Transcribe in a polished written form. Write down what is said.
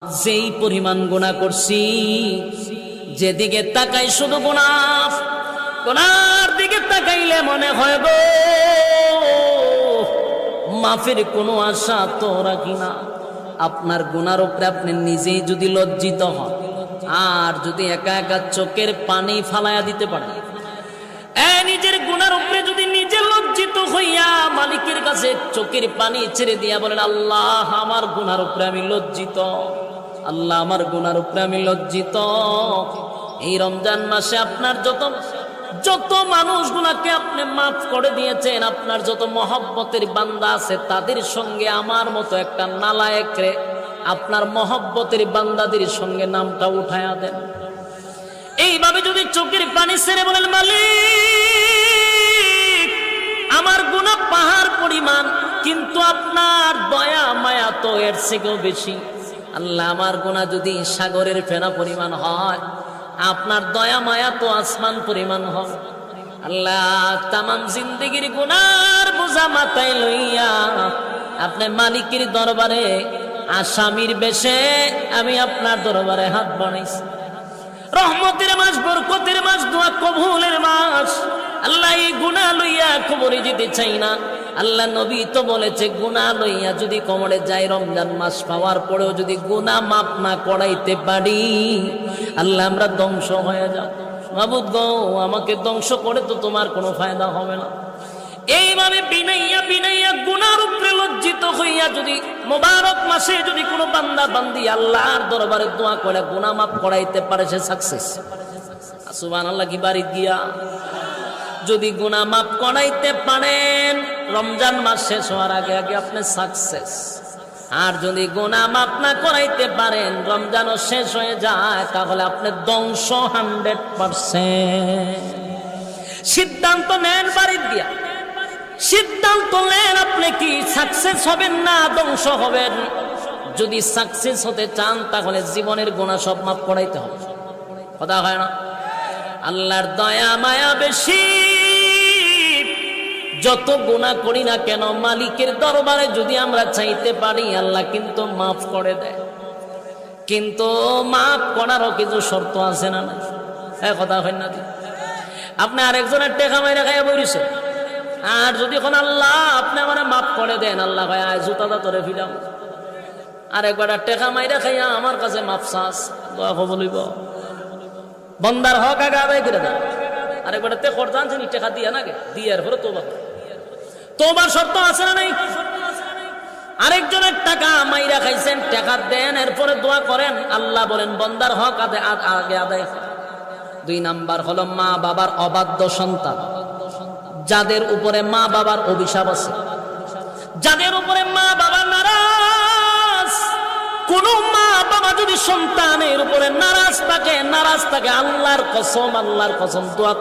যেই পরিমাণ গুনাহ করছি, যেদিকে তাকাই শুধু গুনাহ, গুনার দিকে তাকাইলে মনে হয় গো মাফের কোনো আশা তো রাখি না। আপনার গুনার উপরে আপনি নিজেই যদি লজ্জিত হন, আর যদি একা একা চোখের পানি ফালাইয়া দিতে পারেন, নিজের গুনার উপরে যদি নিজে লজ্জিত হইয়া মালিকের কাছে চোখের পানি ছেড়ে দিয়া বলেন, আল্লাহ আমার গুনার উপরে আমি লজ্জিত, আল্লাহ আমার গুনার উপরে আমি লজ্জিত। এই রমজান মাসে আপনার যত মানুষগুলাকে আপনি মাফ করে দিয়েছেন, আপনার যত মহব্বতের বান্দা আছে, তাদের সঙ্গে আমার মতো একটা নালায়েক রে আপনার মহব্বতের বান্দাদের সঙ্গে নামটা উঠায়া দেন। এইভাবে যদি চোখের পানি ছেড়ে বলেন, মালিক আমার গুনাহ পাহাড় পরিমাণ, কিন্তু আপনার দয়া মায়া তো এর থেকেও বেশি। আল্লাহ আমার গুনাহ যদি সাগরের ফেনা পরিমাণ হয়, আপনার দয়া মায়া তো আসমান পরিমাণ হয়। আল্লাহ তামাম জিন্দেগির গুনার বোঝা মাথায় লইয়া আপনি মালিকের দরবারে আসামির বেশে আমি আপনার দরবারে হাত বাড়াইছি। রহমতের মাস, বরকতের মাস, দোয়া কবুলের মাস। আল্লাহ এই গুনাহ লইয়া কবরে যেতে চাই না। আল্লাহ নবী তো বলেছে, গুনাহ লইয়া যদি কবরে যাই, রমজান মাস পাওয়ার পরেও যদি গুনাহ মাফ না করাইতে পারি, আল্লাহ আমরা ধ্বংস হয়ে যাব। মাবুদ গো, আমাকে ধ্বংস করে তো তোমার কোনো ফায়দা হবে না। এইভাবে বিনাইয়া বিনাইয়া গুনার উপরে লজ্জিত হইয়া যদি মোবারক মাসে যদি কোনো বান্দা বান্দি আল্লাহর দরবারে দোয়া করে গুনাহ মাফ করাইতে পারে, সে সাকসেস। সুবহানাল্লাহ কি বাড়ি গিয়া যদি গুনাহ মাফ করাইতে পারেন, রমজান মাস শেষ হওয়ার আগে আগে আপনি সাকসেস। আর যদি গুনাহ মাফ না করাইতে পারেন, রমজানও শেষ হয়ে যায়, তাহলে আপনি ধ্বংস 100%। সিদ্ধান্ত নেন বাড়ি দিয়া, সিদ্ধান্ত নেন আপনি কি সাকসেস হবেন না ধ্বংস হবেন। যদি সাকসেস হতে চান, তাহলে জীবনের গুনাহ সব মাফ করাইতে হবে। কথা হয় না? আল্লাহর দয়া মায়া বেশি। যত গুনাহ করি না কেন, মালিকের দরবারে যদি আমরা চাইতে পারি, আল্লাহ কিন্তু মাফ করে দেয়। কিন্তু মাফ করারও কিছু শর্ত আছে না? কথা হয় না? আপনি আরেকজনের টেকা মাইরা খাইয়া বইছে, আর যদি কোন আল্লাহ আপনি আমার মাফ করে দেন, আল্লাহ ভাই আয় জুতাটা তোরে ফিরাম। আর একবার টেকা মাইরা খাইয়া আমার কাছে মাফ চাস, দোয়া বলিব বন্দার হক আগে আদায় করে দেন। আরেকবার তে করতে আনছেন টেকা দিয়া নাকি দিয়ার পরে তোবার শর্ত আছে না নাই? আরেকজনের টাকা মাইরা খাইছেন, টাকা দেন, এরপরে দোয়া করেন, আল্লাহ বলেন বন্দার হক আগে আদায়। 2 নাম্বার হলো মা বাবার অবাধ্য সন্তান, যাদের উপরে মা বাবার অভিশাপ আছে, যাদের উপরে মা বাবা নারাজ। কোন মা বাবা যদি সন্তানের উপরে নারাজ থাকে, আল্লাহর কসম দোয়া